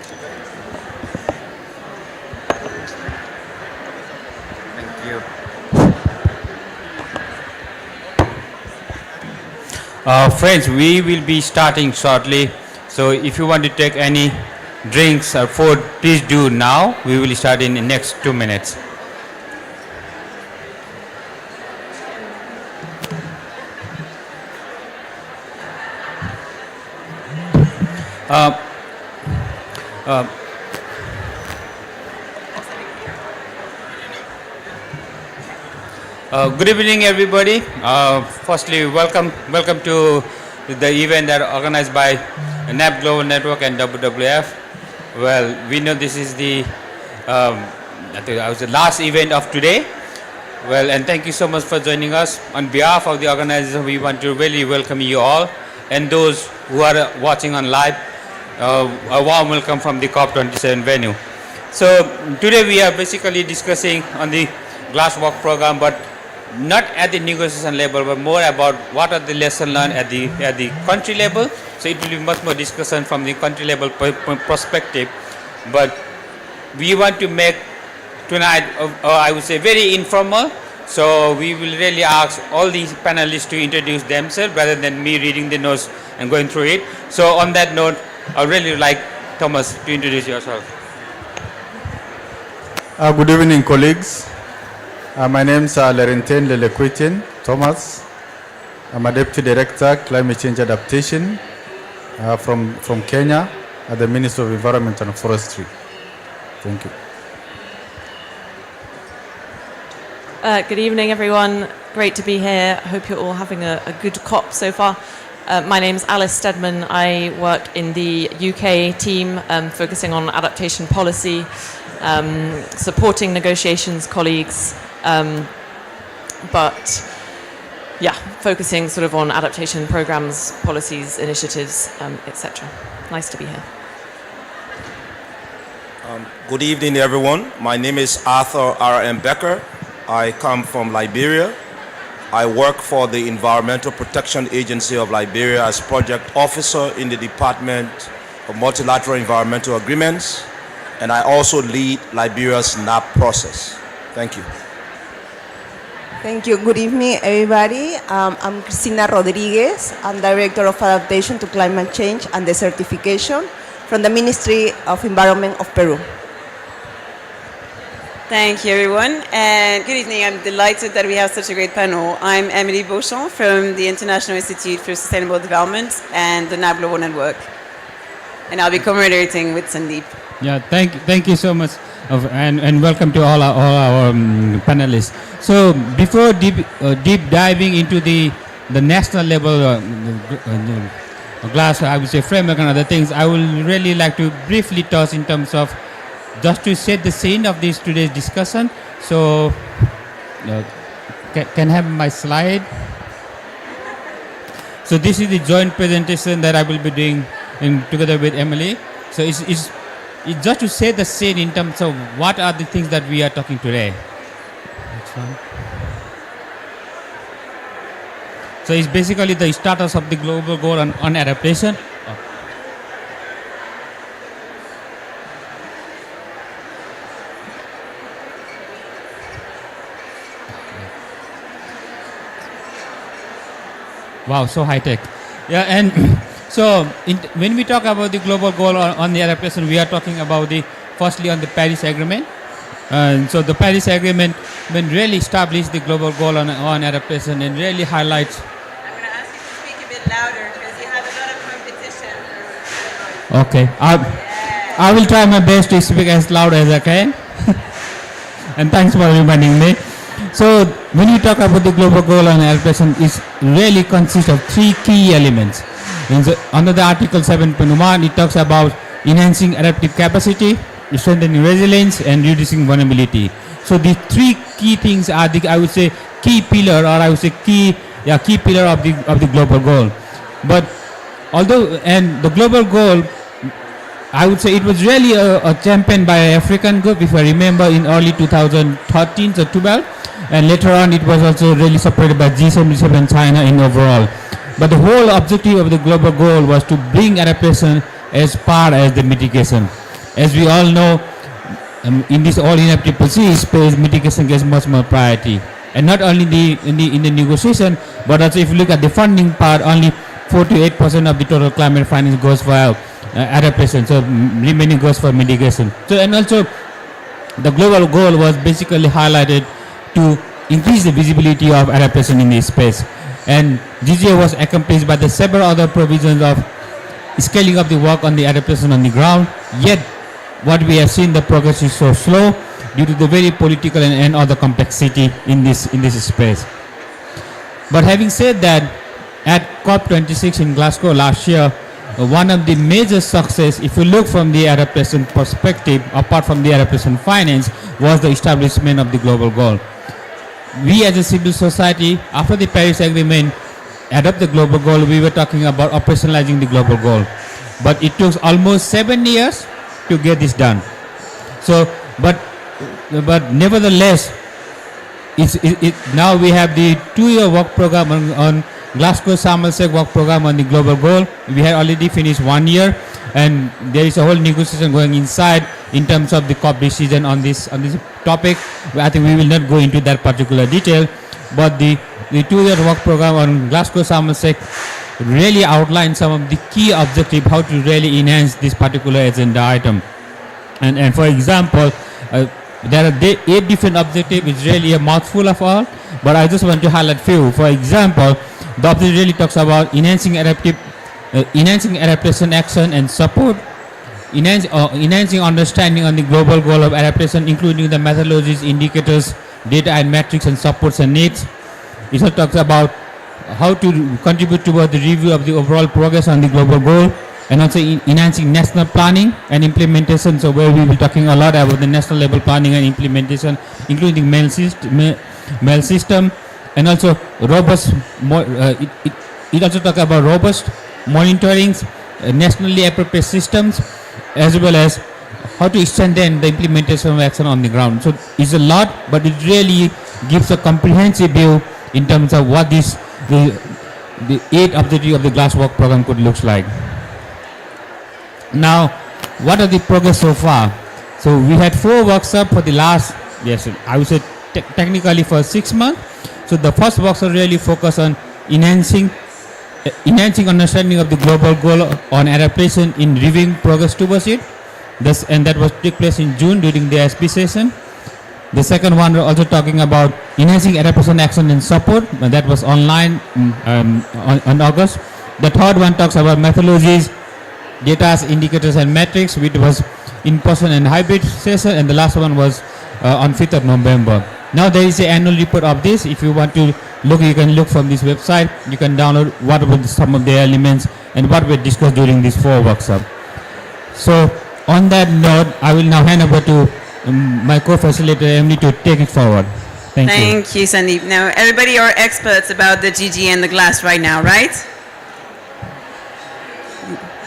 Thank you. Friends, we will be starting shortly. So if you want to take any drinks or food, please do now. We will start in the next 2 minutes. Uh, uh, Good evening, everybody. Firstly, welcome to the event that are organized by NAP Global Network and WWF. Well, we know this is I think that was the last event of today. Well, and thank you so much for joining us. On behalf of the organizers, we want to really welcome you all, and those who are watching on live, a warm welcome from the COP27 venue. So today we are basically discussing on the glass walk program, but not at the negotiation level, but more about what are the lessons learned at the country level. So it will be much more discussion from the country level perspective. But we want to make tonight, I would say, very informal. So we will really ask all these panelists to introduce themselves rather than me reading the notes and going through it. So on that note, I would really like Thomas to introduce yourself. Good evening, colleagues. My name is Laurentine Lelequitin Thomas. I'm a Deputy Director, Climate Change Adaptation from Kenya at the Ministry of Environment and Forestry. Thank you. Good evening, everyone. Great to be here. I hope you're all having a good COP so far. My name's Alice Steadman. I work in the UK team focusing on adaptation policy, supporting negotiations colleagues, but yeah, focusing sort of on adaptation programs, policies, initiatives, etc. Nice to be here. Good evening, everyone. My name is Arthur R.M. Becker. I come from Liberia. I work for the Environmental Protection Agency of Liberia as project officer in the Department of Multilateral Environmental Agreements, and I also lead Liberia's NAP process. Thank you. Thank you. Good evening, everybody. I'm Cristina Rodriguez. I'm Director of Adaptation to Climate Change and Desertification from the Ministry of Environment of Peru. Thank you, everyone. And good evening. I'm delighted that we have such a great panel. I'm Emily Beauchamp from the International Institute for Sustainable Development and the NAB Global Network. And I'll be co-moderating with Sandeep. Yeah, thank you so much, and welcome to all our panelists. So before deep diving into the national level glass, I would say, framework and other things, I would really like to briefly touch in terms of just to set the scene of this today's discussion. So can I have my slide? So this is the joint presentation that I will be doing together with Emily. So it's just to set the scene in terms of what are the things that we are talking today. Next one. So it's basically the status of the global goal on adaptation. Wow, so high tech. Yeah, and so when we talk about the global goal on the adaptation, we are talking about firstly on the Paris Agreement. And so the Paris Agreement really established the global goal on adaptation and really highlights. I'm going to ask you to speak a bit louder because you have a lot of competition. Okay, I will try my best to speak as loud as I can. And thanks for reminding me. So when you talk about the global goal on adaptation, it really consists of three key elements. Under the Article 7.1, it talks about enhancing adaptive capacity, strengthening resilience, and reducing vulnerability. So the three key things are I would say key pillar, or I would say key pillar of the global goal. But and the global goal, I would say it was really a championed by an African group, if I remember, in early 2013 or 12. And later on, it was also really supported by G77 and China in overall. But the whole objective of the global goal was to bring adaptation as part as the mitigation. as we all know, in this all inevitable space, mitigation gets much more priority. And not only in the negotiation, but also if you look at the funding part, only 4 to 8% of the total climate finance goes for adaptation, so remaining goes for mitigation. So, and also the global goal was basically highlighted to increase the visibility of adaptation in this space. And GGA was accomplished by the several other provisions of scaling up the work on the adaptation on the ground. Yet, what we have seen, the progress is so slow due to the very political and other complexity in this space. But having said that, at COP26 in Glasgow last year, one of the major success, if you look from the adaptation perspective, apart from the adaptation finance, was the establishment of the global goal. We as a civil society, after the Paris Agreement, adopt the global goal, we were talking about operationalizing the global goal. But it took almost 7 years to get this done. So, but nevertheless, now we have the 2-year work program on Glasgow Sharm el-Sheikh work program on the global goal. We had already finished 1 year, and there is a whole negotiation going inside in terms of the COP decision on this topic. I think we will not go into that particular detail, but the 2-year work program on Glasgow Sharm el-Sheikh really outlines some of the key objectives, how to really enhance this particular agenda item. And for example, there are 8 different objectives. It's really a mouthful of all, but I just want to highlight few. For example, the objective really talks about enhancing adaptation action and support, enhancing understanding on the global goal of adaptation, including the methodologies, indicators, data and metrics, and supports and needs. It also talks about how to contribute toward the review of the overall progress on the global goal, and also enhancing national planning and implementation. So where we will be talking a lot about the national level planning and implementation, including mail system, and also robust. It also talks about robust monitoring, nationally appropriate systems, as well as how to strengthen the implementation of action on the ground. So it's a lot, but it really gives a comprehensive view in terms of what the 8 objectives of the GLAS work program could look like. Now, what are the progress so far? So we had 4 workshops for the last, I would say technically for 6 months. So the first workshop really focused on enhancing understanding of the global goal on adaptation in reviewing progress towards it. And that was took place in June during the SB session. The second one, we're also talking about enhancing adaptation action and support, and that was online on August. The third one talks about methodologies, data, indicators, and metrics, which was in-person and hybrid session, and the last one was on 5th of November. Now there is an annual report of this. If you want to look, you can look from this website. You can download what were some of the elements and what were discussed during this 4 workshops. So on that note, I will now hand over to my co-facilitator Emily to take it forward. Thank you. Thank you, Sandeep. Now, everybody are experts about the GG and the glass right now, right?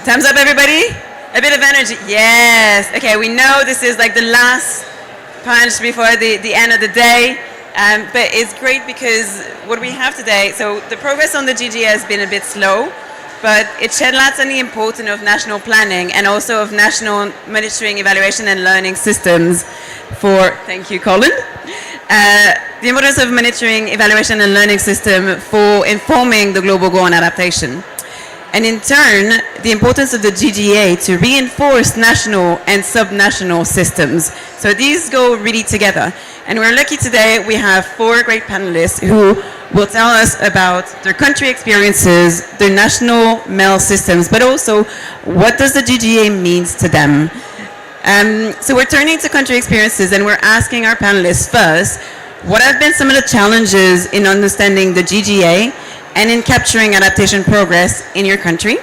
Thumbs up, everybody. A bit of energy. Yes. Okay, we know this is like the last punch before the end of the day, but it's great because what we have today, so the progress on the GG has been a bit slow, but it shed light on the importance of national planning and also of national monitoring, evaluation and learning systems for, thank you Colin, the importance of monitoring, evaluation and learning system for informing the global goal on adaptation. And in turn, the importance of the GGA to reinforce national and subnational systems. So these go really together. And we're lucky today, we have 4 great panelists who will tell us about their country experiences, their national mail systems, but also what does the GGA means to them. So we're turning to country experiences and we're asking our panelists first, what have been some of the challenges in understanding the GGA and in capturing adaptation progress in your country?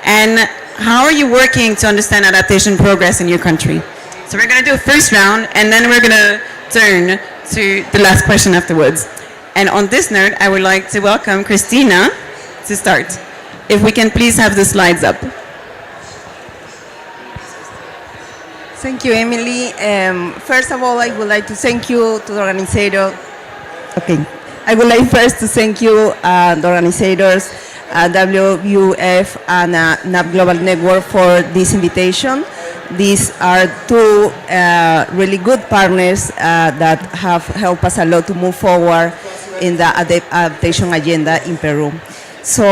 And how are you working to understand adaptation progress in your country? So we're going to do a first round, and then we're going to turn to the last question afterwards. And on this note, I would like to welcome Christina to start. If we can please have the slides up. Thank you, Emily. First of all, I would like to thank you to the organizer. Okay. I would like first to thank you, the organizers, WWF and NAP Global Network for this invitation. These are two really good partners that have helped us a lot to move forward in the adaptation agenda in Peru. So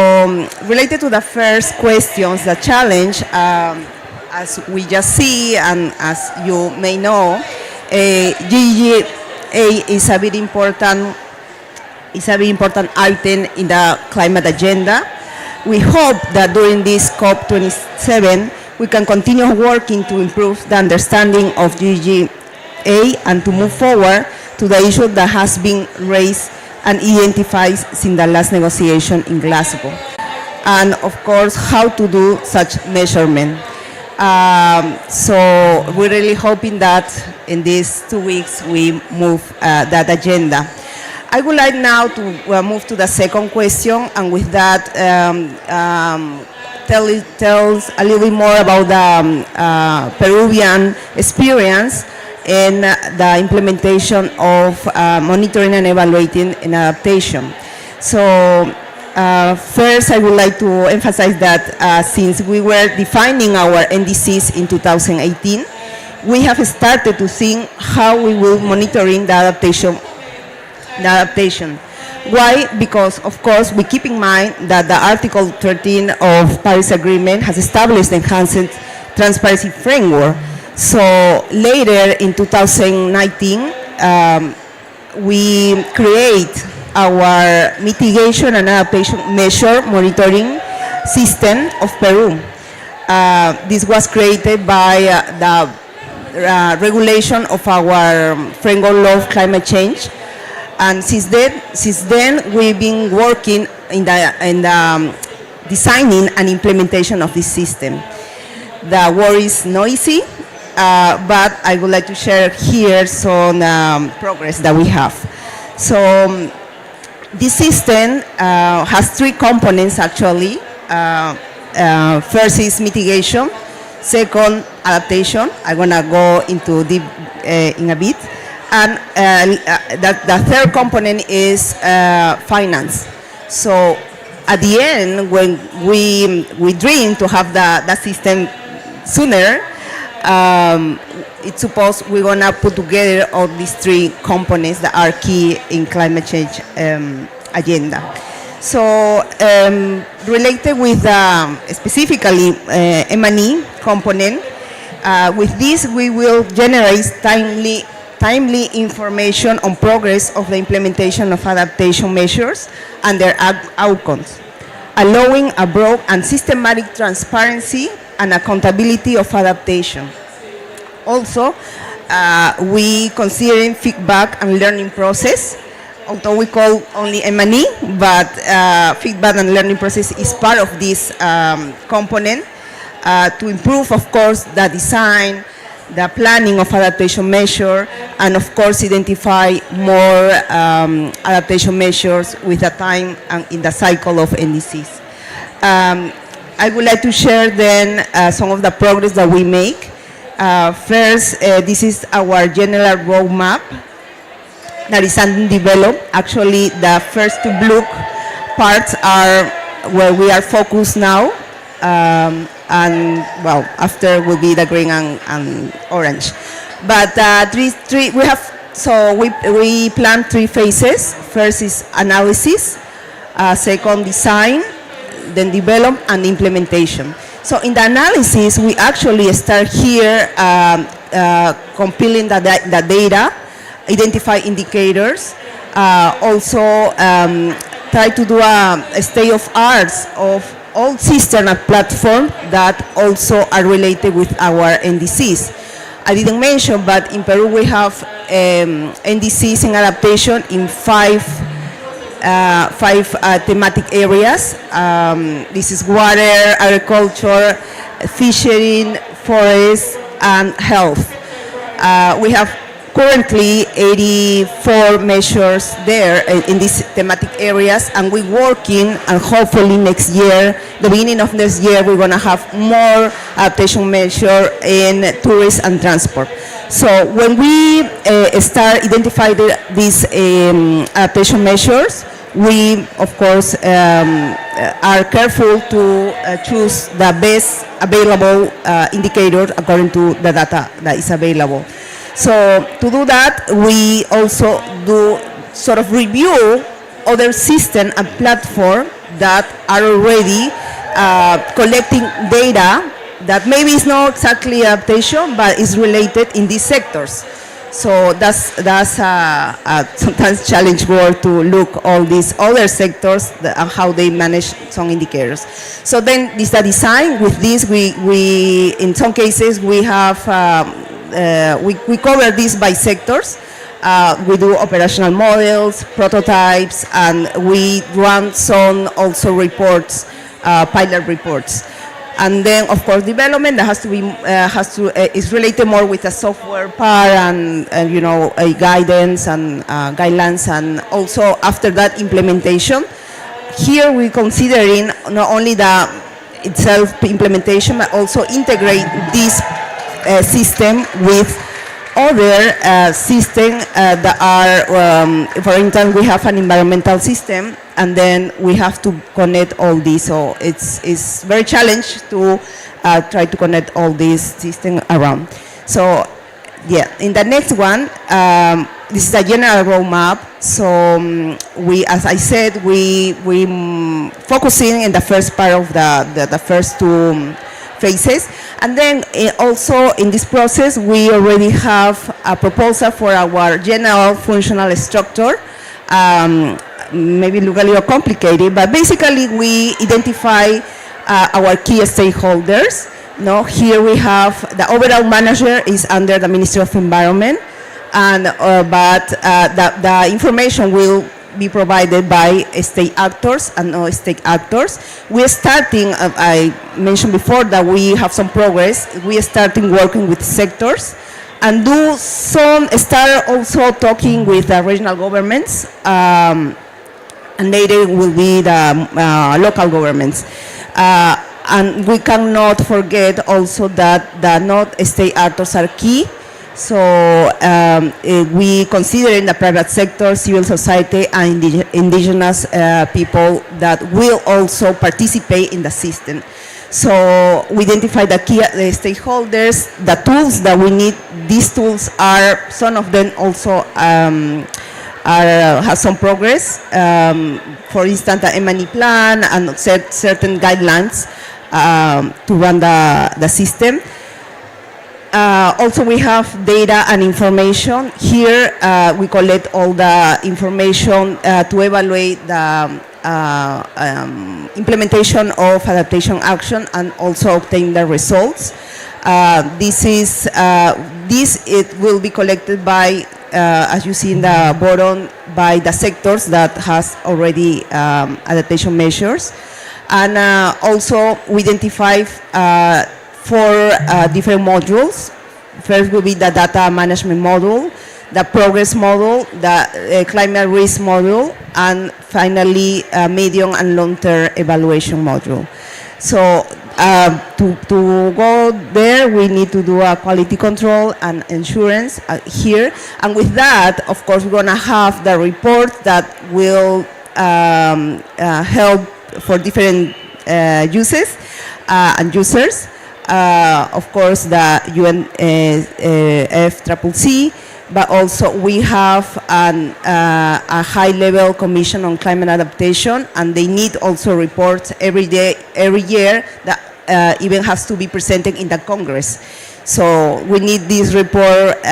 related to the first questions, the challenge, as we just see and as you may know, GGA is a very important item in the climate agenda. We hope that during this COP27 we can continue working to improve the understanding of GGA and to move forward to the issue that has been raised and identified since the last negotiation in Glasgow. And of course, how to do such measurement. So we're really hoping that in these 2 weeks we move that agenda. I would like now to move to the second question, and with that tell us a little bit more about the Peruvian experience in the implementation of monitoring and evaluating and adaptation. So first, I would like to emphasize that since we were defining our NDCs in 2018, we have started to think how we will monitoring the adaptation. Why? Because, of course, we keep in mind that the Article 13 of Paris Agreement has established the enhanced transparency framework. So later in 2019, we create our mitigation and adaptation measure monitoring system of Peru. This was created by the regulation of our framework law of climate change. And since then we've been working in the designing and implementation of this system. The work is noisy, but I would like to share here some progress that we have. So this system has three components actually. First is mitigation, second adaptation. I'm gonna go into deep in a bit. And the third component is finance. So at the end, when we dream to have the system sooner, it's supposed we're gonna put together all these three components that are key in climate change agenda. So related with specifically M&E component, with this we will generate timely information on progress of the implementation of adaptation measures and their outcomes, allowing a broad and systematic transparency and accountability of adaptation. Also, we consider feedback and learning process, although we call only M&E, but feedback and learning process is part of this component to improve, of course, the design, the planning of adaptation measure, and of course identify more adaptation measures with the time and in the cycle of NDCs. I would like to share then some of the progress that we make. First, this is our general roadmap that is undeveloped. Actually, the first two blue parts are where we are focused now. And well, after will be the green and orange. But we have, so we plan three phases. First is analysis, second design, then develop and implementation. So in the analysis, we actually start here compiling the data, identify indicators, also try to do a state of arts of all systems and platforms that also are related with our NDCs. I didn't mention, but in Peru we have NDCs in adaptation in five thematic areas. This is water, agriculture, fishing, forest, and health. We have currently 84 measures there in these thematic areas, and we're working, and hopefully next year, the beginning of next year, we're going to have more adaptation measures in tourism and transport. So when we start identifying these adaptation measures, we, of course, are careful to choose the best available indicator according to the data that is available. So to do that, we also do sort of review other systems and platforms that are already collecting data that maybe is not exactly adaptation, but is related in these sectors. So that's sometimes challenge work to look all these other sectors and how they manage some indicators. So then this the design. With this, we in some cases we have we cover this by sectors. We do operational models, prototypes, and we run some also reports, pilot reports. And then, of course, development that is related more with the software part and you know, a guidance and guidelines, and also after that implementation. Here we're considering not only the itself implementation, but also integrate this system with other systems that are, for instance, we have an environmental system, and then we have to connect all these. So it's very challenging to try to connect all these systems around. So yeah, in the next one, this is a general roadmap. So we, as I said, we focusing in the first part of the first two phases. And then also in this process, we already have a proposal for our general functional structure. Maybe look a little complicated, but basically we identify our key stakeholders. No, here we have the overall manager is under the Ministry of Environment, and but the information will be provided by state actors and non-state actors. We're starting, I mentioned before that we have some progress. We are starting working with sectors and start also talking with the regional governments, and later will be the local governments. And we cannot forget also that the non-state actors are key. So we consider in the private sector, civil society, and indigenous people that will also participate in the system. So we identify the key stakeholders, the tools that we need. These tools are, some of them also have some progress. For instance, the M&E plan and certain guidelines to run the system. Also, we have data and information. Here, we collect all the information to evaluate the implementation of adaptation action and also obtain the results. It will be collected by, as you see in the bottom, by the sectors that has already adaptation measures. And also, we identify 4 different modules. First will be the data management module, the progress module, the climate risk module, and finally medium and long-term evaluation module. So to go there, we need to do a quality control and insurance here. And with that, of course, we're going to have the report that will help for different uses and users. Of course, the UNFCCC, but also we have a high-level commission on climate adaptation, and they need also reports every year that even has to be presented in the Congress. So we need this report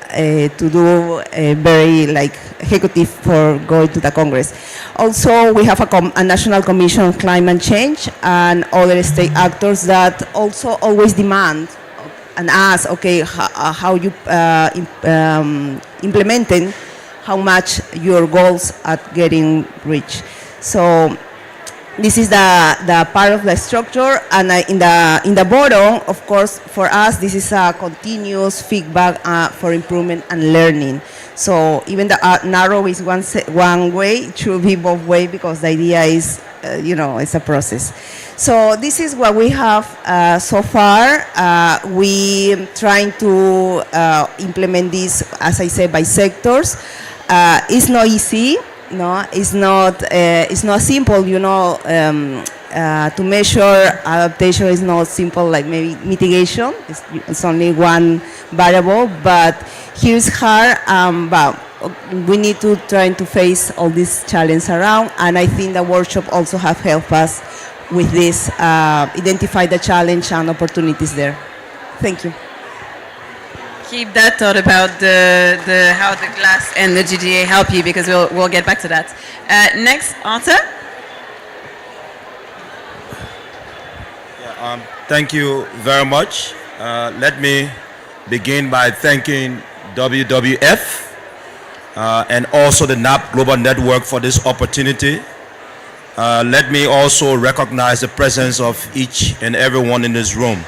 to do a very executive for going to the Congress. Also, we have a National Commission on Climate Change and other state actors that also always demand and ask, okay, how you implementing, how much your goals are getting reached. So this is the part of the structure, and in the bottom, of course, for us, this is a continuous feedback for improvement and learning. So even the narrow is one way, it should be both way, because the idea is, it's a process. So this is what we have so far. We trying to implement this, as I said, by sectors. It's not easy. no, it's not simple, you know. To measure adaptation is not simple like maybe mitigation. It's only one variable, but here's hard. But we need to try to face all these challenges around, and I think the workshop also have helped us with this, identify the challenge and opportunities there. Thank you. Keep that thought about the how the glass and the GDA help you, because we'll get back to that. Next, Arthur. Thank you very much. Let me begin by thanking WWF and also the NAP Global Network for this opportunity. Let me also recognize the presence of each and everyone in this room.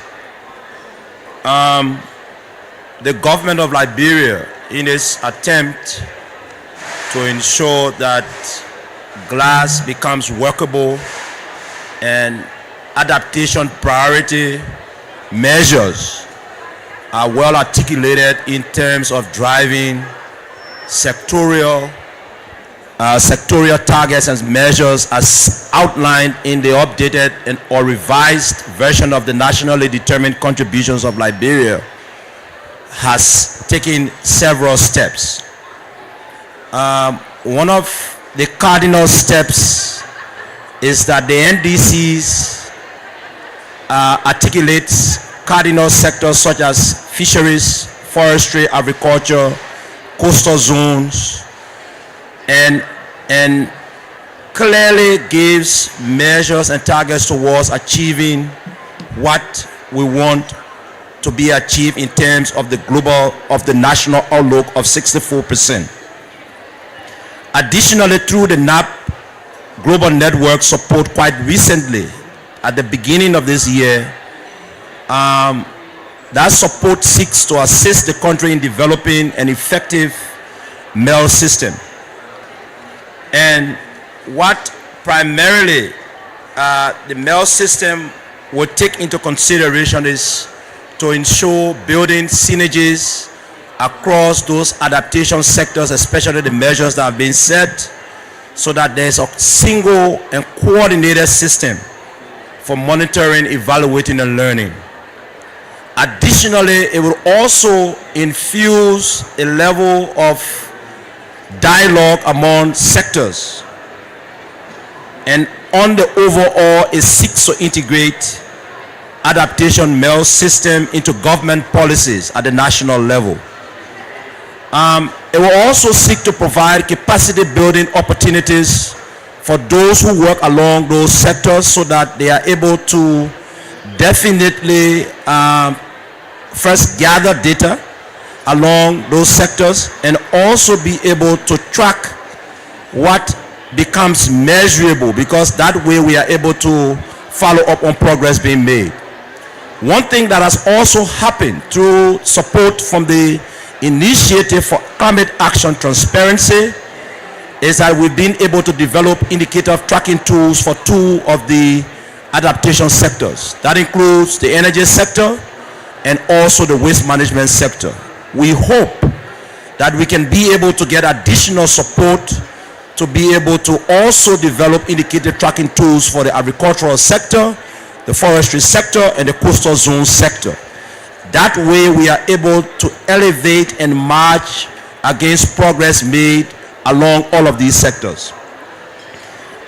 The government of Liberia, in its attempt to ensure that glass becomes workable and adaptation priority measures are well articulated in terms of driving sectorial targets and measures as outlined in the updated or revised version of the nationally determined contributions of Liberia, has taken several steps. One of the cardinal steps is that the NDCs articulates cardinal sectors such as fisheries, forestry, agriculture, coastal zones, and clearly gives measures and targets towards achieving what we want to be achieved in terms of the national outlook of 64%. Additionally, through the NAP Global Network support quite recently, at the beginning of this year, that support seeks to assist the country in developing an effective MEL system. And what primarily the MEL system will take into consideration is to ensure building synergies across those adaptation sectors, especially the measures that have been set, so that there's a single and coordinated system for monitoring, evaluating, and learning. Additionally, it will also infuse a level of dialogue among sectors, and on the overall, it seeks to integrate adaptation MEL system into government policies at the national level. It will also seek to provide capacity building opportunities for those who work along those sectors, so that they are able to definitely first gather data along those sectors and also be able to track what becomes measurable, because that way we are able to follow up on progress being made. One thing that has also happened through support from the Initiative for Climate Action Transparency is that we've been able to develop indicator tracking tools for two of the adaptation sectors. That includes the energy sector and also the waste management sector. We hope that we can be able to get additional support to be able to also develop indicator tracking tools for the agricultural sector, the forestry sector, and the coastal zone sector. That way we are able to elevate and march against progress made along all of these sectors.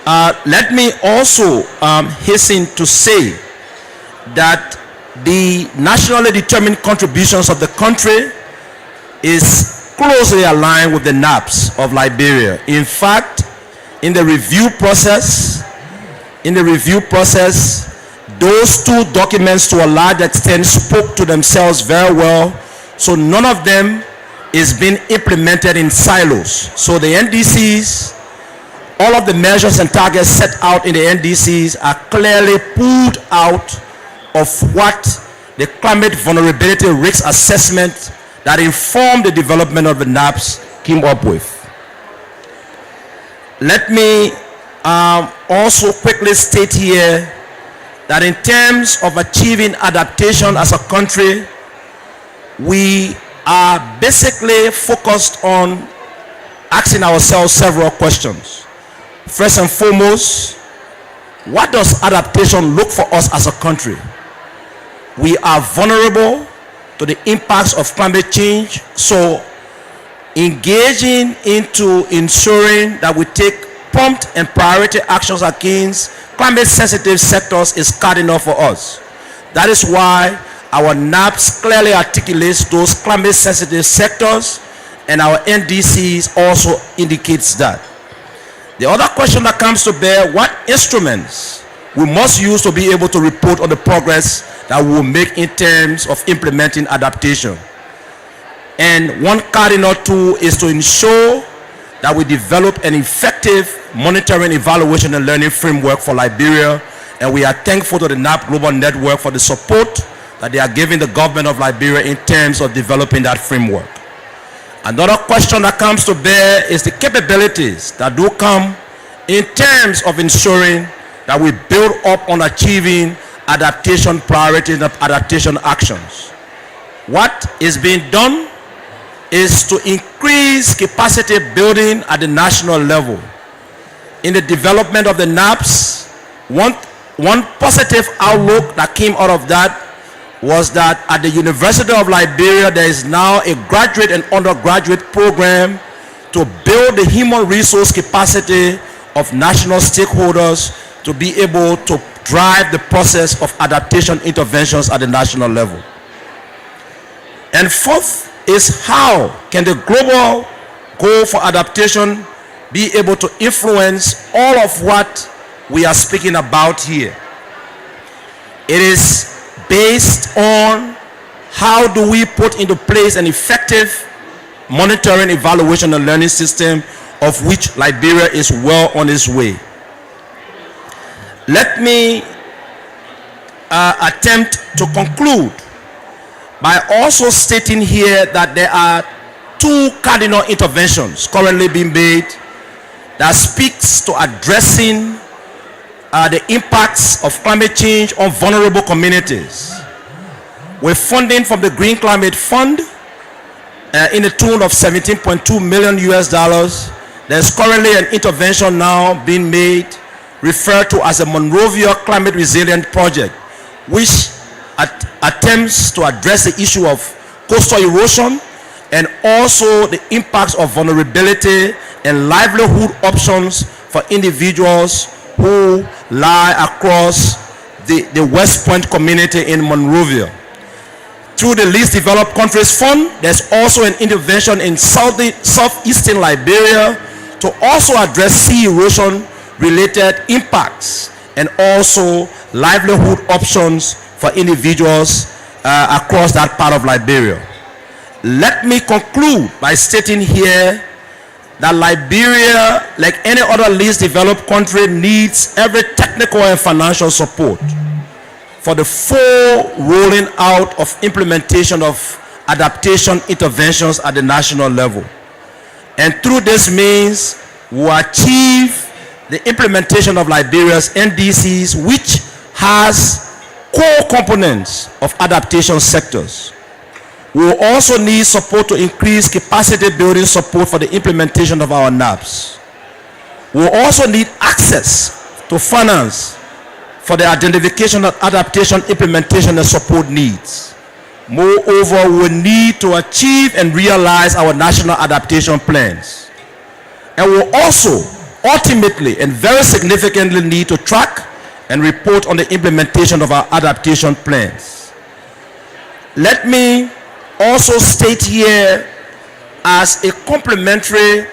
Let me also hasten to say that the nationally determined contributions of the country is closely aligned with the NAPs of Liberia. In fact, in the review process, those two documents to a large extent spoke to themselves very well, so none of them is being implemented in silos. So the NDCs, all of the measures and targets set out in the NDCs are clearly pulled out of what the climate vulnerability risk assessment that informed the development of the NAPs came up with. Let me also quickly state here that in terms of achieving adaptation as a country, we are basically focused on asking ourselves several questions. First and foremost, what does adaptation look for us as a country? We are vulnerable to the impacts of climate change, so engaging into ensuring that we take prompt and priority actions against climate sensitive sectors is cardinal for us. That is why our NAPS clearly articulates those climate sensitive sectors, and our NDCs also indicates that. The other question that comes to bear, what instruments we must use to be able to report on the progress that we will make in terms of implementing adaptation. And one cardinal tool is to ensure that we develop an effective monitoring, evaluation, and learning framework for Liberia. And we are thankful to the NAP Global Network for the support that they are giving the government of Liberia in terms of developing that framework. Another question that comes to bear is the capabilities that do come in terms of ensuring that we build up on achieving adaptation priorities and adaptation actions. What is being done is to increase capacity building at the national level. In the development of the NAPS, one positive outlook that came out of that was that at the University of Liberia, there is now a graduate and undergraduate program to build the human resource capacity of national stakeholders to be able to drive the process of adaptation interventions at the national level. And fourth is, how can the global goal for adaptation be able to influence all of what we are speaking about here? It is based on how do we put into place an effective monitoring, evaluation, and learning system, of which Liberia is well on its way. Let me attempt to conclude by also stating here that there are two cardinal interventions currently being made that speaks to addressing the impacts of climate change on vulnerable communities. With funding from the Green Climate Fund in the tune of $17.2 million US, there's currently an intervention now being made referred to as a Monrovia Climate Resilient Project, which attempts to address the issue of coastal erosion and also the impacts of vulnerability and livelihood options for individuals who lie across the West Point community in Monrovia. Through the Least Developed Countries Fund, there's also an intervention in southeastern Liberia to also address sea erosion related impacts and also livelihood options for individuals across that part of Liberia. Let me conclude by stating here that Liberia, like any other least developed country, needs every technical and financial support for the full rolling out of implementation of adaptation interventions at the national level. And through this means, we will achieve the implementation of Liberia's NDCs, which has core components of adaptation sectors. We will also need support to increase capacity building support for the implementation of our NAPS. We will also need access to finance for the identification of adaptation, implementation, and support needs. Moreover, we will need to achieve and realize our national adaptation plans. And we will also ultimately and very significantly need to track and report on the implementation of our adaptation plans. Let me also state here, as a complementary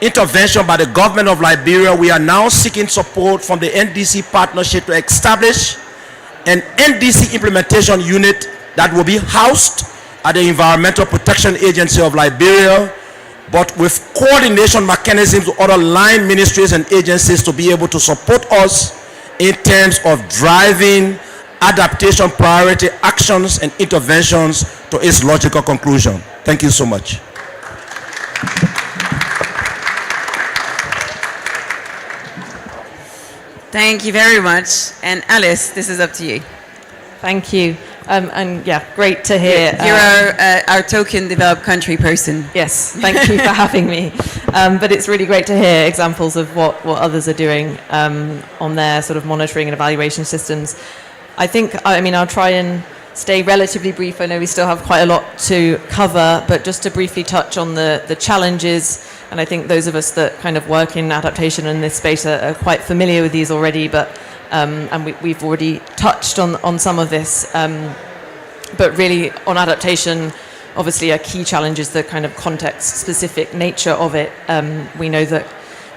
intervention by the government of Liberia, we are now seeking support from the NDC partnership to establish an NDC implementation unit that will be housed at the Environmental Protection Agency of Liberia, but with coordination mechanisms with other line ministries and agencies to be able to support us in terms of driving adaptation priority actions and interventions to its logical conclusion. Thank you so much. Thank you very much. And Alice, this is up to you. Thank you. And yeah, great to hear. You're our token developed country person. Yes, thank you for having me. But it's really great to hear examples of what others are doing on their sort of monitoring and evaluation systems. I'll try and stay relatively brief. I know we still have quite a lot to cover, but just to briefly touch on the challenges, and I think those of us that kind of work in adaptation in this space are quite familiar with these already, but and we've already touched on some of this. But really on adaptation, obviously a key challenge is the kind of context-specific nature of it. We know that,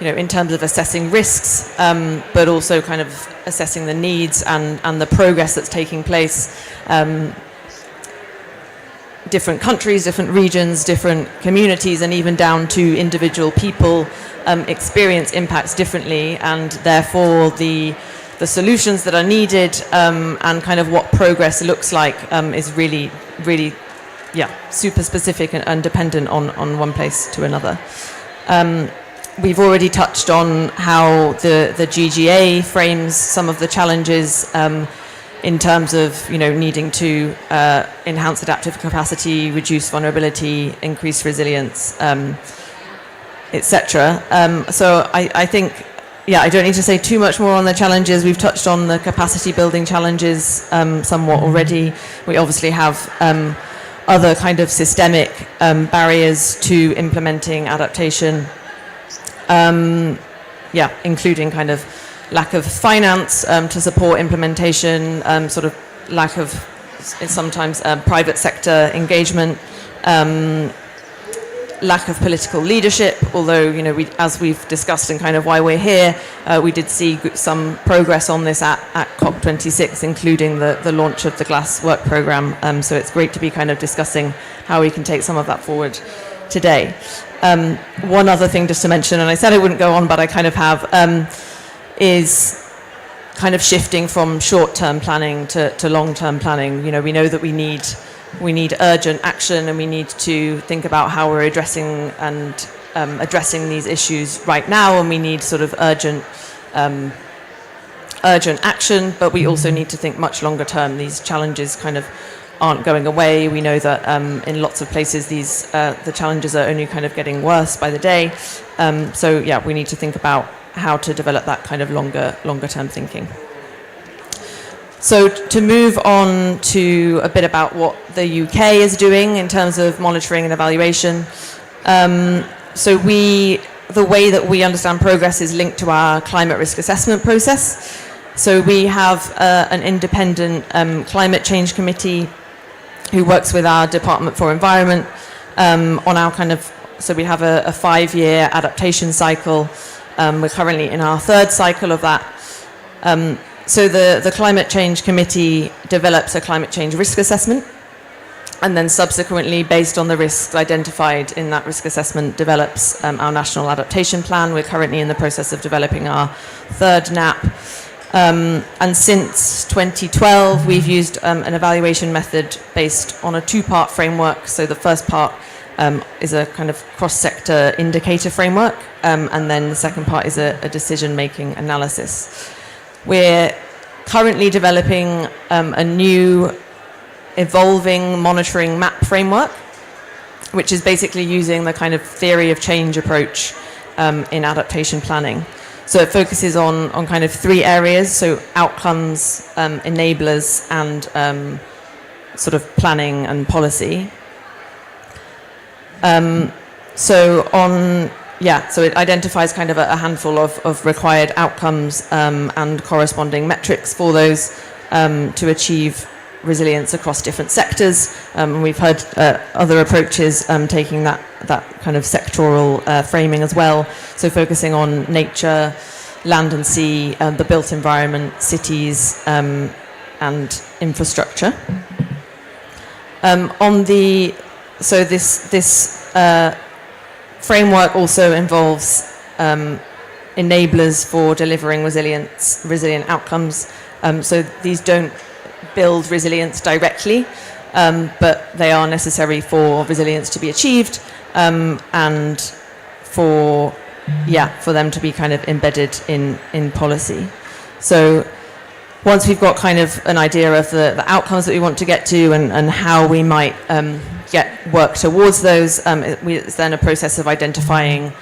in terms of assessing risks, but also kind of assessing the needs and the progress that's taking place, different countries, different regions, different communities, and even down to individual people experience impacts differently, and therefore the solutions that are needed and kind of what progress looks like is really, really, super specific and dependent on one place to another. We've already touched on how the GGA frames some of the challenges in terms of needing to enhance adaptive capacity, reduce vulnerability, increase resilience, etc. So I think, I don't need to say too much more on the challenges. We've touched on the capacity building challenges somewhat already. We obviously have other kind of systemic barriers to implementing adaptation. Including kind of lack of finance to support implementation, sort of lack of sometimes private sector engagement, lack of political leadership, although, as we've discussed and kind of why we're here, we did see some progress on this at COP26, including the launch of the GLAS work programme. So it's great to be kind of discussing how we can take some of that forward today. One other thing just to mention, and I said I wouldn't go on, but I kind of have, is kind of shifting from short-term planning to long-term planning. We know that we need urgent action, and we need to think about how we're addressing these issues right now, and we need sort of urgent action, but we also need to think much longer term. These challenges kind of aren't going away. We know that in lots of places the challenges are only kind of getting worse by the day. So we need to think about how to develop that kind of longer term thinking. So to move on to a bit about what the UK is doing in terms of monitoring and evaluation. The way that we understand progress is linked to our climate risk assessment process. So we have an independent climate change committee who works with our Department for Environment on our so we have a 5-year adaptation cycle. We're currently in our 3rd cycle of that. So the Climate Change Committee develops a climate change risk assessment, and then subsequently, based on the risks identified in that risk assessment, develops our national adaptation plan. We're currently in the process of developing our 3rd NAP. And since 2012, we've used an evaluation method based on a 2-part framework. So the first part is a kind of cross-sector indicator framework, and then the second part is a decision-making analysis. We're currently developing a new evolving monitoring map framework, which is basically using the kind of theory of change approach in adaptation planning. So it focuses on kind of 3 areas, so outcomes, enablers, and sort of planning and policy. So it identifies kind of a handful of required outcomes and corresponding metrics for those to achieve resilience across different sectors. We've heard other approaches taking that kind of sectoral framing as well. So focusing on nature, land and sea, the built environment, cities, and infrastructure. This framework also involves enablers for delivering resilient outcomes. So these don't build resilience directly, but they are necessary for resilience to be achieved, and for them to be kind of embedded in policy. So once we've got kind of an idea of the outcomes that we want to get to and how we might work towards those, it's then a process of identifying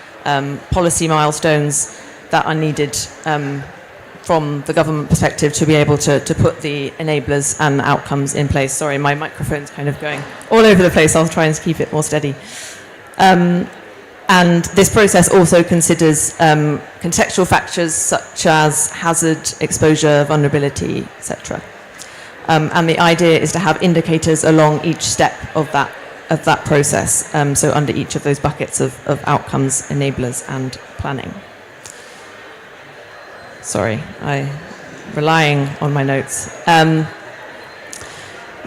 policy milestones that are needed from the government perspective to be able to put the enablers and outcomes in place. Sorry, my microphone's kind of going all over the place. I'll try and keep it more steady. And this process also considers contextual factors such as hazard, exposure, vulnerability, etc. And the idea is to have indicators along each step of that process, so under each of those buckets of outcomes, enablers, and planning. Sorry, I'm relying on my notes.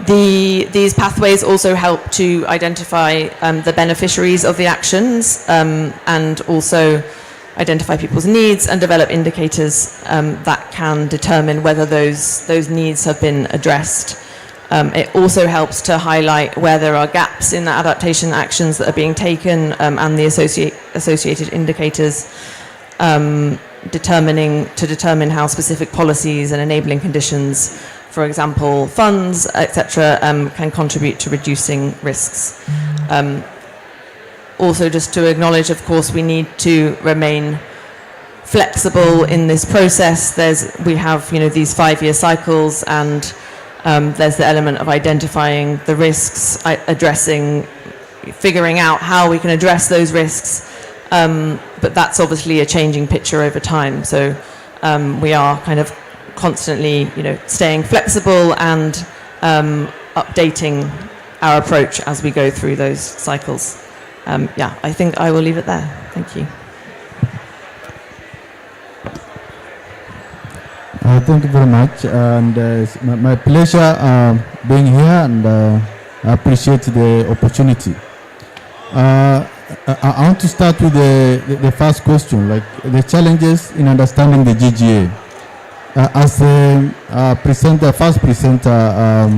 These pathways also help to identify the beneficiaries of the actions and also identify people's needs and develop indicators that can determine whether those needs have been addressed. It also helps to highlight where there are gaps in the adaptation actions that are being taken and the associated indicators determine how specific policies and enabling conditions, for example, funds, etc., can contribute to reducing risks. Also, just to acknowledge, of course, we need to remain flexible in this process. We have, these 5-year cycles, and there's the element of identifying the risks, figuring out how we can address those risks. But that's obviously a changing picture over time. So we are kind of constantly, staying flexible and updating our approach as we go through those cycles. I think I will leave it there. Thank you. Thank you very much, and it's my pleasure being here, and I appreciate the opportunity. I want to start with the first question, like the challenges in understanding the GGA. As the first presenter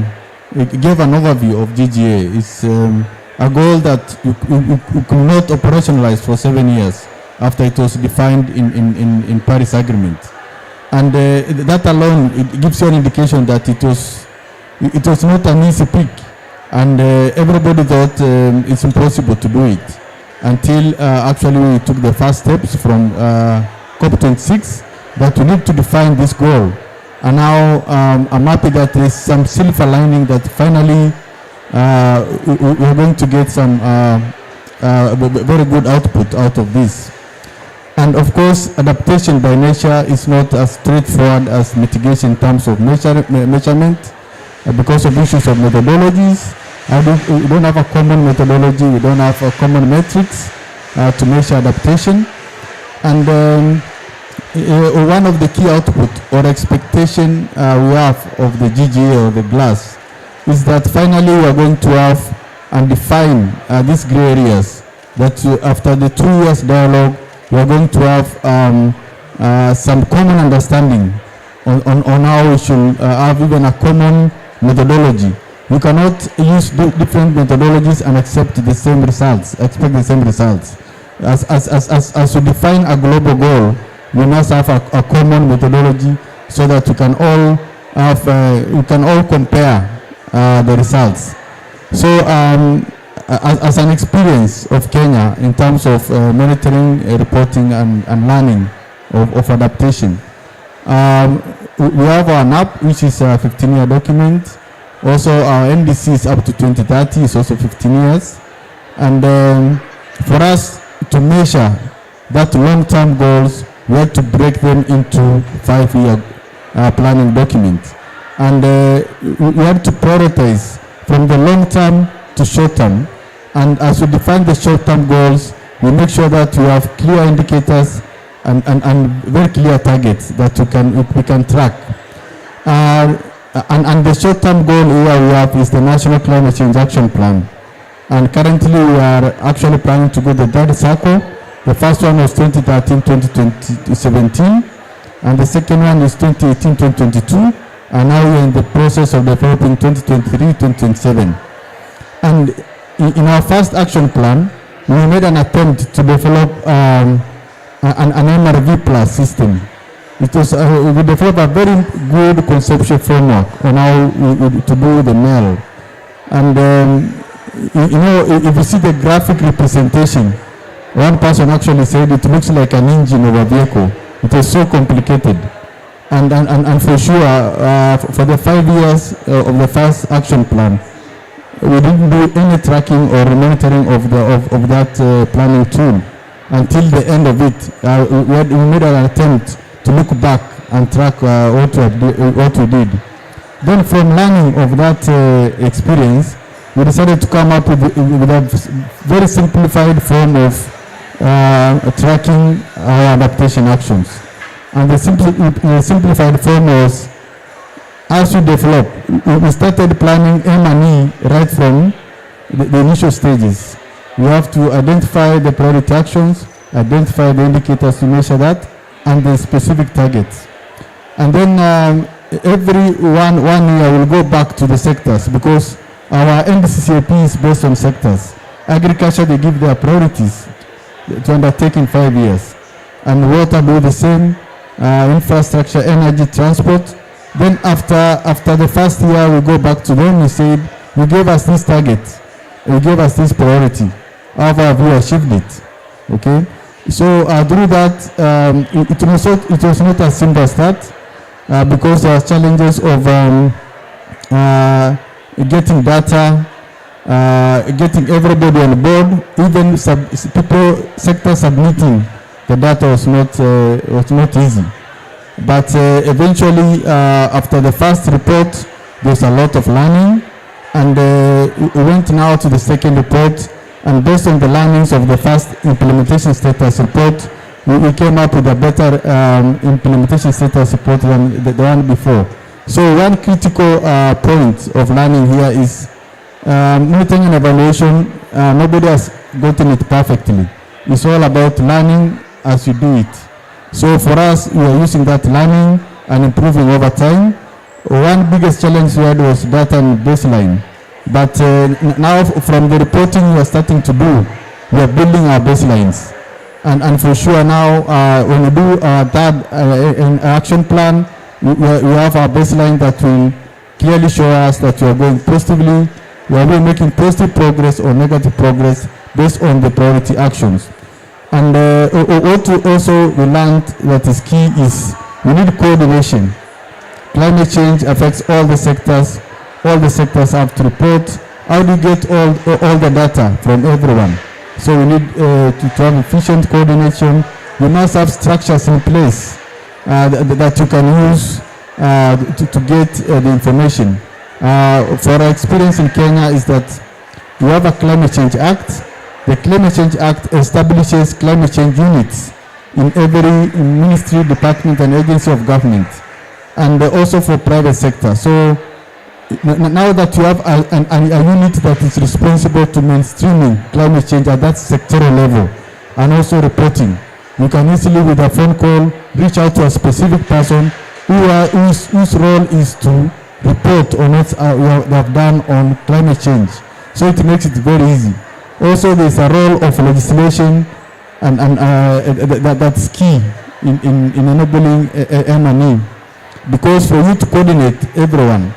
gave an overview of GGA, it's a goal that you could not operationalize for 7 years after it was defined in Paris Agreement. And that alone, it gives you an indication that it was not an easy pick, and everybody thought it's impossible to do it until actually we took the first steps from COP26 that we need to define this goal. And now I'm happy that there is some silver lining that finally we're going to get some very good output out of this. And of course, adaptation by nature is not as straightforward as mitigation in terms of measurement because of issues of methodologies. We don't have a common methodology, we don't have a common metrics to measure adaptation. And one of the key output or expectation we have of the GGA or the GLAS is that finally we are going to have and define these gray areas that after the 2 years dialogue we are going to have some common understanding on how we should have even a common methodology. You cannot use different methodologies and expect the same results. As we define a global goal, we must have a common methodology so that we can all compare the results. So as an experience of Kenya in terms of monitoring, reporting and learning of adaptation, we have an app which is a 15-year document. Also our MDC is up to 2030, is also 15 years. And for us to measure that long-term goals, we have to break them into 5-year planning document. And we have to prioritize from the long-term to short-term. And as we define the short-term goals, we make sure that we have clear indicators and very clear targets that we can track. And the short-term goal here we have is the National Climate Change Action Plan. And currently we are actually planning to go the third cycle. The first one was 2013-2017, and the second one is 2018-2022, and now we're in the process of developing 2023-2027. And in our first action plan, we made an attempt to develop an MRV plus system. It was we developed a very good conceptual framework on how to do the MEL. And if you see the graphic representation One person actually said it looks like an engine of a vehicle. It was so complicated. And for sure, for the 5 years of the first action plan, we didn't do any tracking or monitoring of that planning tool until the end of it. We made an attempt to look back and track what we did. Then from learning of that experience, we decided to come up with a very simplified form of tracking our adaptation actions. And the simplified form was, as we develop, we started planning M&E right from the initial stages. We have to identify the priority actions, identify the indicators to measure that, and the specific targets. And then every one year we'll go back to the sectors, because our NDCCAP is based on sectors. Agriculture, they give their priorities to undertake in 5 years. And water do the same, infrastructure, energy, transport. Then after the first year, we go back to them. We said, you gave us this target, you gave us this priority. How have you achieved it? Okay. So through that, it was not a simple start because there are challenges of getting data, getting everybody on board. Even sector submitting the data was not easy. But eventually, after the first report, there's a lot of learning, and we went now to the second report, and based on the learnings of the first implementation status report, we came up with a better implementation status report than the one before. So one critical point of learning here is monitoring and evaluation. Nobody has gotten it perfectly. It's all about learning as you do it. So for us, we are using that learning and improving over time. One biggest challenge we had was data and baseline. But now from the reporting we are starting to do, we are building our baselines. And for sure now, when we do our third action plan, we have our baseline that will clearly show us that we are going positively, we are making positive progress or negative progress based on the priority actions. And what also we learned that is key is we need coordination. Climate change affects all the sectors. All the sectors have to report. How do you get all the data from everyone? So we need to have efficient coordination. You must have structures in place that you can use to get the information. For our experience in Kenya is that we have a Climate Change Act. The Climate Change Act establishes climate change units in every ministry, department, and agency of government, and also for private sector. So now that you have a unit that is responsible to mainstreaming climate change at that sectoral level and also reporting, you can easily, with a phone call, reach out to a specific person whose role is to report on what they have done on climate change. So it makes it very easy. Also, there's a role of legislation, and that's key in enabling M&E, because for you to coordinate everyone,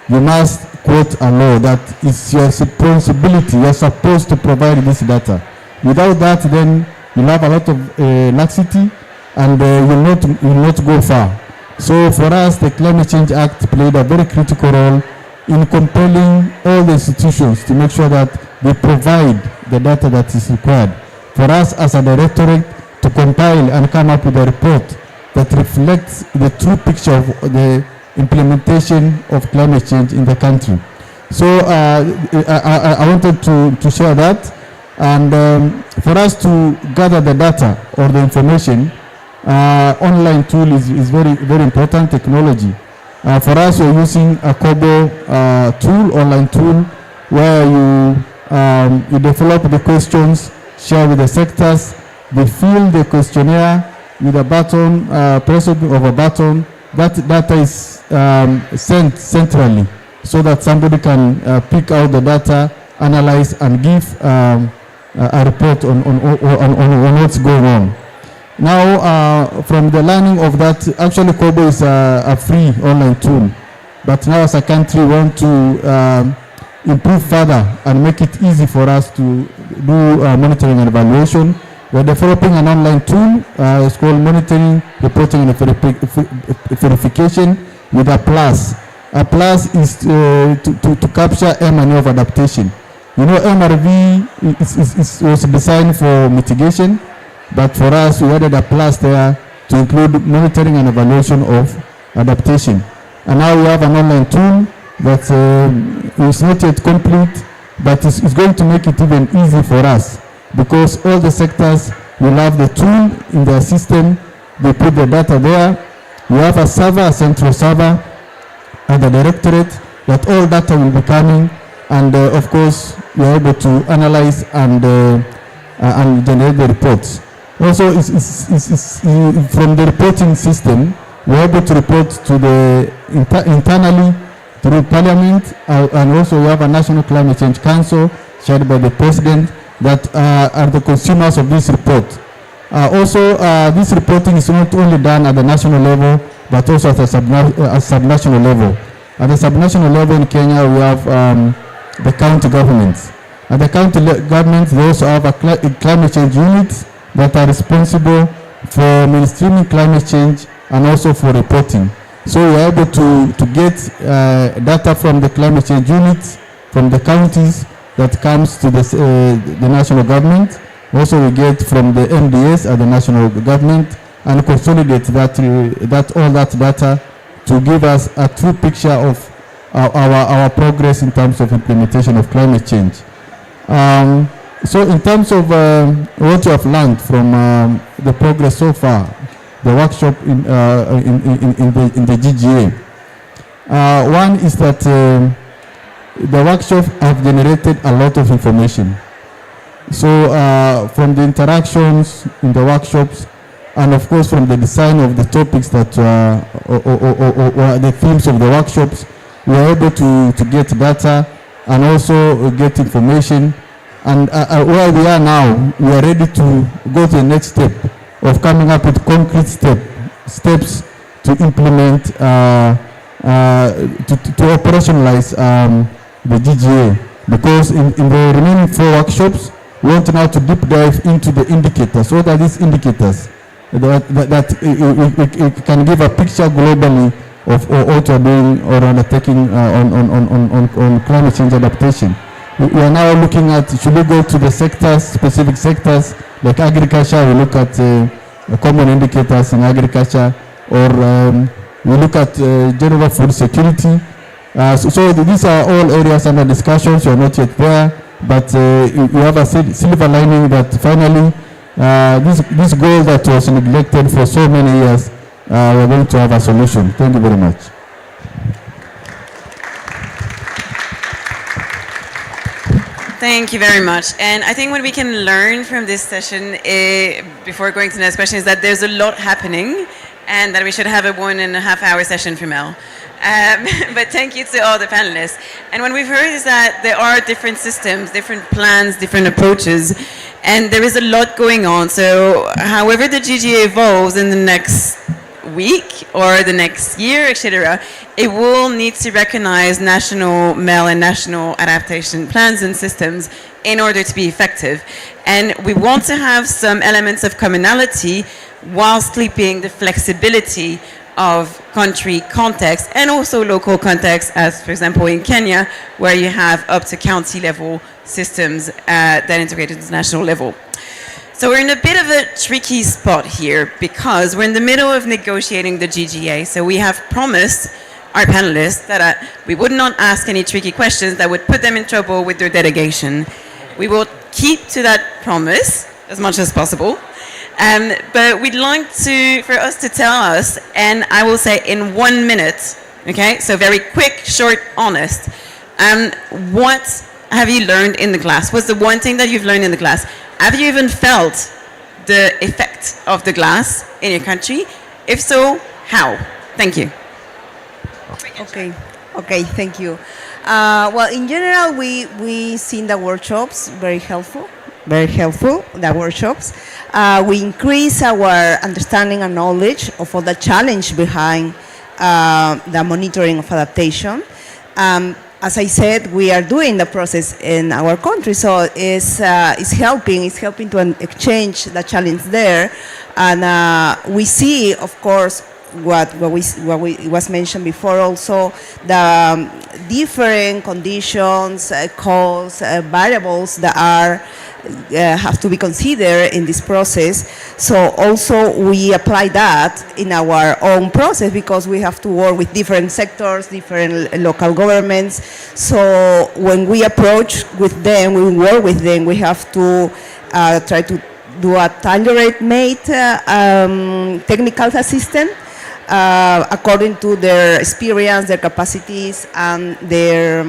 you must quote a law that it's your responsibility. You're supposed to provide this data. Without that, then you'll have a lot of laxity, and you'll not go far. So for us, the Climate Change Act played a very critical role in compelling all the institutions to make sure that they provide the data that is required. For us as a directorate to compile and come up with a report that reflects the true picture of the implementation of climate change in the country. So I wanted to share that, and for us to gather the data or the information, online tool is very, very important technology. For us, we're using a Kobo tool, online tool, where you develop the questions, share with the sectors, they fill the questionnaire with a button, press of a button. That data is sent centrally so that somebody can pick out the data, analyze, and give a report on what's going on. Now, from the learning of that, actually Kobo is a free online tool, but now as a country we want to improve further and make it easy for us to do monitoring and evaluation. We're developing an online tool. It's called Monitoring, Reporting, and Verification with a plus. A plus is to capture M&A of adaptation. You know, MRV was designed for mitigation, but for us, we added a plus there to include monitoring and evaluation of adaptation. And now we have an online tool that is not yet complete, but it's going to make it even easy for us, because all the sectors will have the tool in their system. They put the data there. We have a server, a central server, and the directorate that all data will be coming, and of course we are able to analyze and generate the reports. Also, from the reporting system, we are able to report to the internally through Parliament, and also we have a National Climate Change Council chaired by the President that are the consumers of this report. Also, this reporting is not only done at the national level, but also at a subnational level. At the subnational level in Kenya, we have the county governments. At the county governments, they also have a climate change unit that are responsible for mainstreaming climate change and also for reporting. So we are able to get data from the climate change units, from the counties, that comes to the national government. Also we get from the MDS at the national government, and consolidate all that data to give us a true picture of our progress in terms of implementation of climate change. So in terms of what you have learned from the progress so far, the workshop in the GGA. One is that the workshop have generated a lot of information. So from the interactions in the workshops, and of course from the design of the topics that or the themes of the workshops, we are able to get data and also get information. And where we are now, we are ready to go to the next step of coming up with concrete steps to implement, to operationalize the GGA. Because in the remaining 4 workshops, we want now to deep dive into the indicators. What are these indicators? That it can give a picture globally of what we're doing or undertaking on climate change adaptation. We are now looking at, should we go to the sectors, specific sectors, like agriculture, we look at common indicators in agriculture, or we look at general food security. So these are all areas under discussions. We are not yet there, but we have a silver lining that finally this goal that was neglected for so many years, we're going to have a solution. Thank you very much. Thank you very much. And I think what we can learn from this session before going to the next question is that there's a lot happening, and that we should have a 1.5-hour session from Mel. But thank you to all the panelists. And what we've heard is that there are different systems, different plans, different approaches, and there is a lot going on. So however the GGA evolves in the next week or the next year, etc., it will need to recognize national MEL and national adaptation plans and systems in order to be effective. And we want to have some elements of commonality whilst keeping the flexibility of country context and also local context, as for example in Kenya, where you have up to county level systems that integrate at the national level. So we're in a bit of a tricky spot here because we're in the middle of negotiating the GGA. So we have promised our panelists that we would not ask any tricky questions that would put them in trouble with their delegation. We will keep to that promise as much as possible. But we'd like for us to tell us, and I will say in 1 minute, okay, so very quick, short, honest, what have you learned in the class? What's the one thing that you've learned in the class? Have you even felt the effect of the glass in your country? If so, how? Thank you. Okay, thank you. Well, in general, we seen the workshops very helpful, the workshops. We increase our understanding and knowledge of all the challenge behind the monitoring of adaptation. as I said, we are doing the process in our country, so it's helping to exchange the challenge there, and we see, of course, what was mentioned before, also the different conditions, costs, variables that are have to be considered in this process. So also we apply that in our own process, because we have to work with different sectors, different local governments. So when we approach with them, we work with them, we have to try to do a tailor-made technical assistance according to their experience, their capacities, and their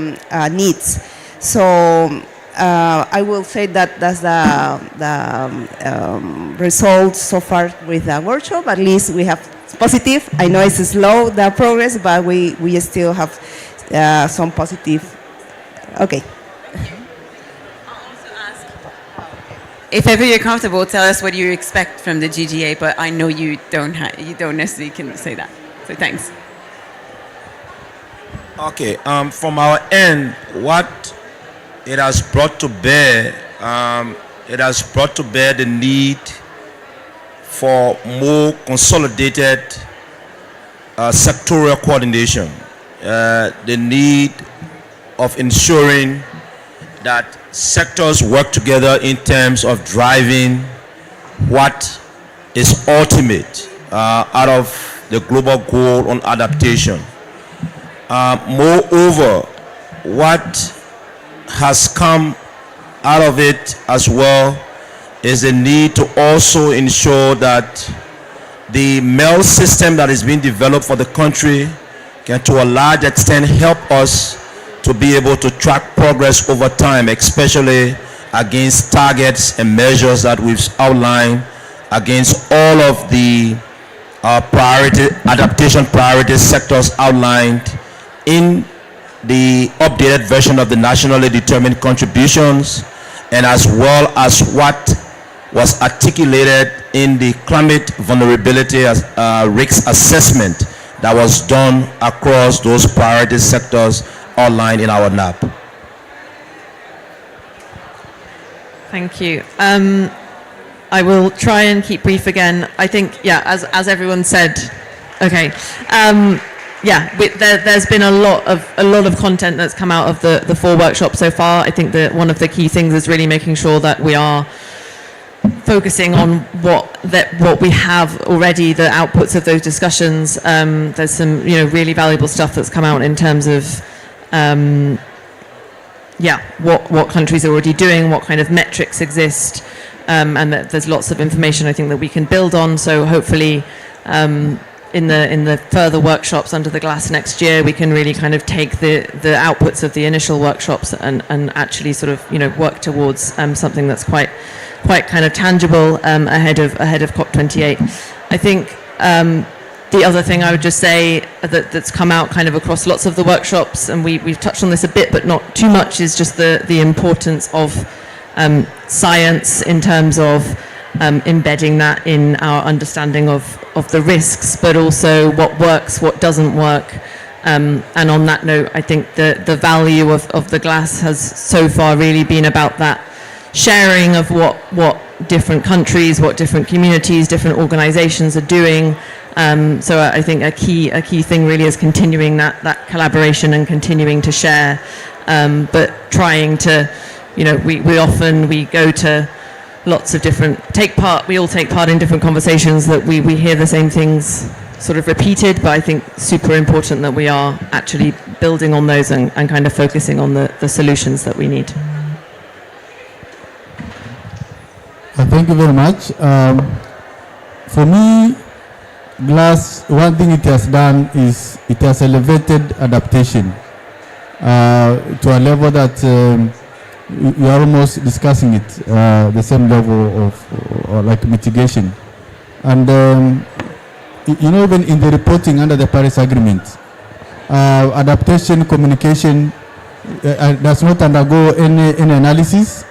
needs. So I will say that that's the results so far with the workshop. At least we have positive. I know it's slow, the progress, but we still have some positive. Okay. If ever you're comfortable, tell us what you expect from the GGA, but I know you don't necessarily can say that. So thanks. Okay, from our end, what it has brought to bear, the need for more consolidated sectorial coordination, the need of ensuring that sectors work together in terms of driving what is ultimate out of the global goal on adaptation. Moreover, what has come out of it as well is the need to also ensure that the MEL system that is being developed for the country can to a large extent help us to be able to track progress over time, especially against targets and measures that we've outlined against all of the adaptation priority sectors outlined in the updated version of the nationally determined contributions, and as well as what was articulated in the climate vulnerability risk assessment that was done across those priority sectors outlined in our NAP. Thank you. I will try and keep brief again. I think, yeah, as everyone said, okay. There's been a lot of content that's come out of the 4 workshops so far. I think that one of the key things is really making sure that we are focusing on what we have already, the outputs of those discussions. There's some really valuable stuff that's come out in terms of what countries are already doing, what kind of metrics exist, and that there's lots of information I think that we can build on. So hopefully in the further workshops under the glass next year, we can really kind of take the outputs of the initial workshops and actually sort of work towards something that's quite kind of tangible ahead of COP28. I think the other thing I would just say that's come out kind of across lots of the workshops, and we've touched on this a bit but not too much, is just the importance of science in terms of embedding that in our understanding of the risks, but also what works, what doesn't work. And on that note, I think the value of the glass has so far really been about that sharing of what different countries, what different communities, different organizations are doing. So I think a key thing really is continuing that collaboration and continuing to share, but trying to, we go to lots of different, we all take part in different conversations that we hear the same things sort of repeated, but I think super important that we are actually building on those and kind of focusing on the solutions that we need. Thank you very much. For me, GLASS, one thing it has done is it has elevated adaptation to a level that we are almost discussing it, the same level of like mitigation. And even in the reporting under the Paris Agreement, adaptation communication does not undergo any analysis.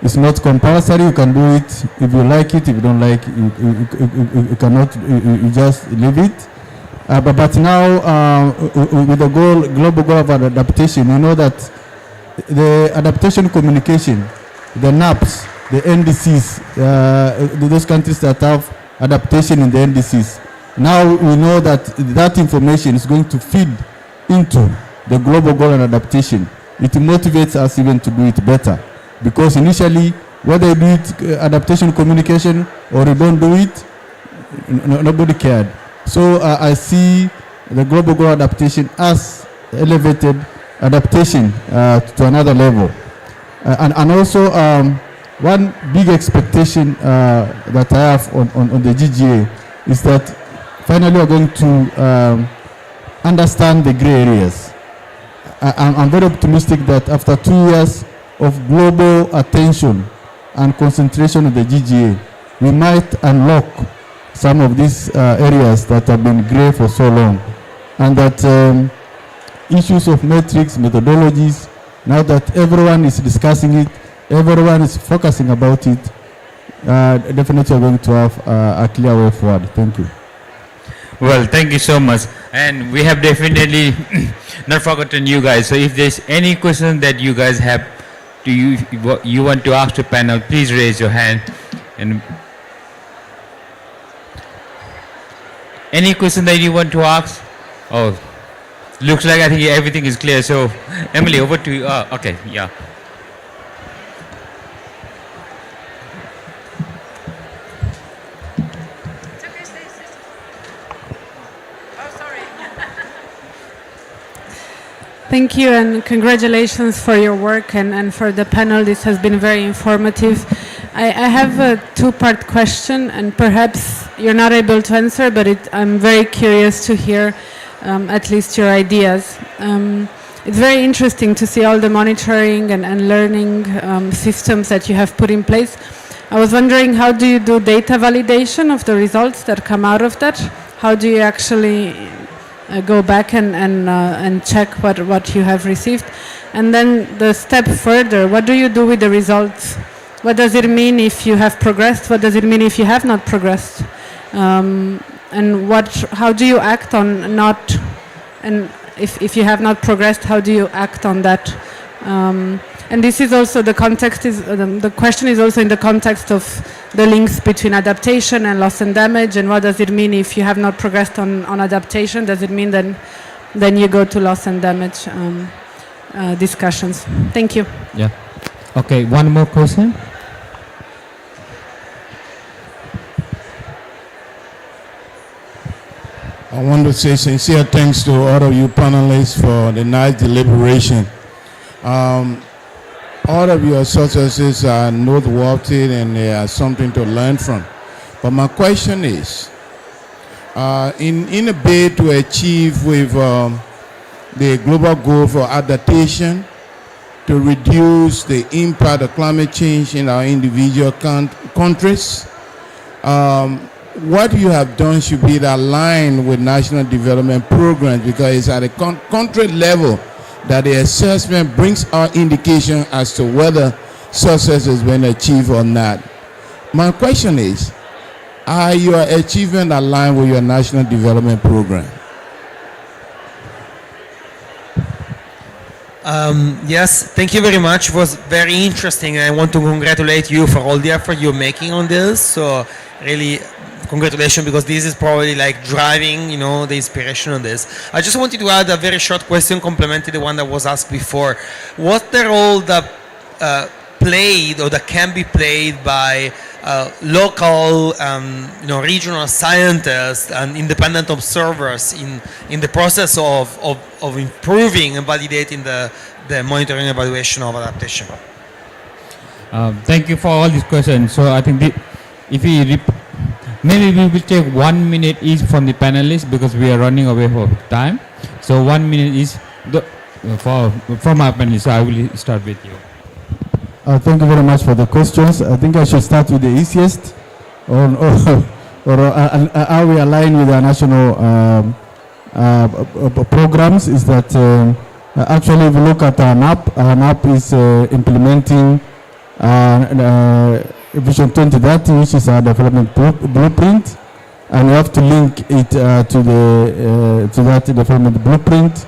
It's not compulsory. You can do it if you like it. If you don't like it, you cannot. You just leave it. But now, with the global goal of adaptation, we know that the adaptation communication, the NAPs, the NDCs, those countries that have adaptation in the NDCs, now we know that that information is going to feed into the global goal and adaptation. It motivates us even to do it better, because initially, whether you do it adaptation communication or you don't do it, nobody cared. So I see the global goal adaptation as elevated adaptation to another level. And also one big expectation that I have on the GGA is that finally we're going to understand the gray areas. I'm very optimistic that after 2 years of global attention and concentration on the GGA, we might unlock some of these areas that have been gray for so long, and that issues of metrics, methodologies, now that everyone is discussing it, everyone is focusing about it, definitely are going to have a clear way forward. Thank you. Well, thank you so much. And we have definitely not forgotten you guys. So if there's any question that you guys have to you want to ask the panel, please raise your hand. And any question that you want to ask? Oh, looks like I think everything is clear. So Emily, over to you. Okay, yeah. Thank you and congratulations for your work and for the panel. This has been very informative. I have a two-part question, and perhaps you're not able to answer, but I'm very curious to hear at least your ideas. It's very interesting to see all the monitoring and learning systems that you have put in place. I was wondering, how do you do data validation of the results that come out of that? How do you actually go back and check what you have received? And then the step further, what do you do with the results? What does it mean if you have progressed? What does it mean if you have not progressed? And how do you act on not, and if you have not progressed, how do you act on that? And this is also the context is, the question is also in the context of the links between adaptation and loss and damage, and what does it mean if you have not progressed on adaptation? Does it mean then you go to loss and damage discussions? Thank you. Yeah. Okay, one more question. I want to say sincere thanks to all of you panelists for the nice deliberation. All of your successes are noteworthy and they are something to learn from. But my question is, in a bid to achieve with the global goal for adaptation, to reduce the impact of climate change in our individual countries, what you have done should be aligned with national development programs, because it's at a country level that the assessment brings our indication as to whether success has been achieved or not. My question is, are your achievements aligned with your national development program? Yes, thank you very much. It was very interesting. I want to congratulate you for all the effort you're making on this. So really, congratulations, because this is probably like driving, the inspiration on this. I just wanted to add a very short question complementing the one that was asked before. What's the role that played or that can be played by local, regional scientists and independent observers in the process of improving and validating the monitoring and evaluation of adaptation? Thank you for all these questions. So I think maybe we will take 1 minute each from the panelists, because we are running away from time. So 1 minute is from our panelists. So I will start with you. Thank you very much for the questions. I think I should start with the easiest, or how we align with our national programs. Is that actually, if you look at our NAP is implementing Vision 2030, which is our development blueprint, and you have to link it to that development blueprint.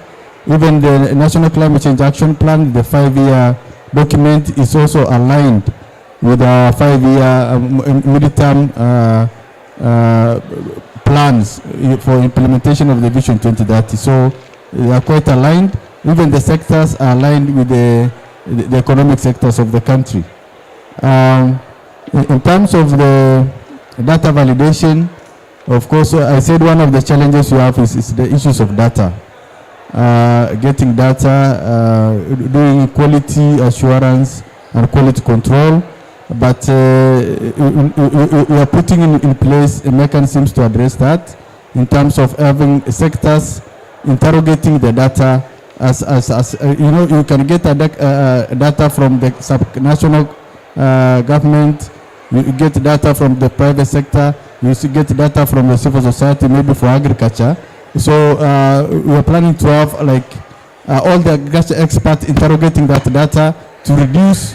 Even the National Climate Change Action Plan, the 5-year document, is also aligned with our 5-year midterm plans for implementation of the Vision 2030. So they are quite aligned. Even the sectors are aligned with the economic sectors of the country. In terms of the data validation, of course, I said one of the challenges you have is the issues of data. Getting data, doing quality assurance and quality control, but we are putting in place mechanisms to address that in terms of having sectors interrogating the data as you know, you can get data from the national government, you get data from the private sector, you get data from the civil society, maybe for agriculture. So we are planning to have like all the agriculture experts interrogating that data to reduce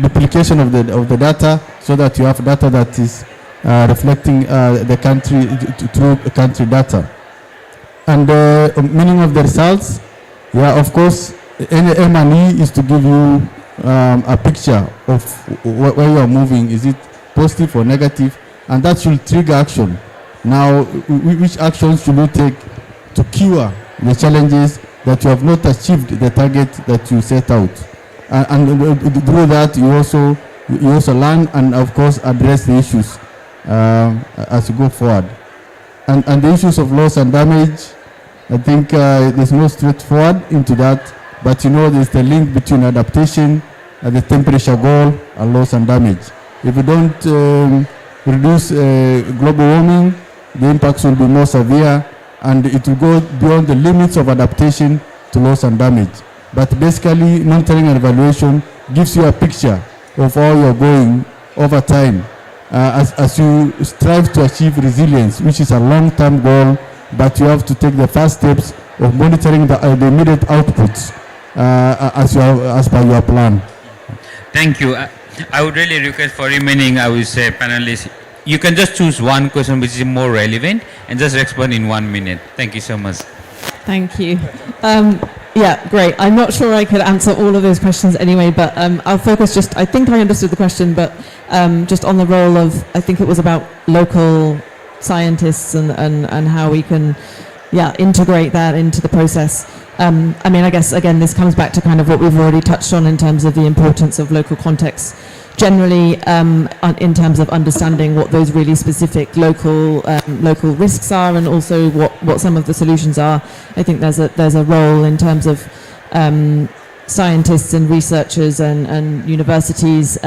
duplication of the data, so that you have data that is reflecting the country through country data. And the meaning of the results, yeah, of course, any M&E is to give you a picture of where you are moving. Is it positive or negative? And that should trigger action. Now, which actions should you take to cure the challenges that you have not achieved the target that you set out? And through that, you also learn and, of course, address the issues as you go forward. And the issues of loss and damage, I think there's no straightforward into that, but you know there's the link between adaptation and the temperature goal and loss and damage. If you don't reduce global warming, the impacts will be more severe, and it will go beyond the limits of adaptation to loss and damage. But basically, monitoring and evaluation gives you a picture of how you're going over time as you strive to achieve resilience, which is a long-term goal, but you have to take the first steps of monitoring the immediate outputs as per your plan. Thank you. I would really request for remaining, I would say, panelists, you can just choose one question which is more relevant and just respond in 1 minute. Thank you so much. Thank you. Yeah, great. I'm not sure I could answer all of those questions anyway, but I'll focus just, I think I understood the question, but just on the role of, I think it was about local scientists and how we can, integrate that into the process. I mean, I guess, again, this comes back to kind of what we've already touched on in terms of the importance of local context generally, in terms of understanding what those really specific local risks are, and also what some of the solutions are. I think there's a role in terms of scientists and researchers and universities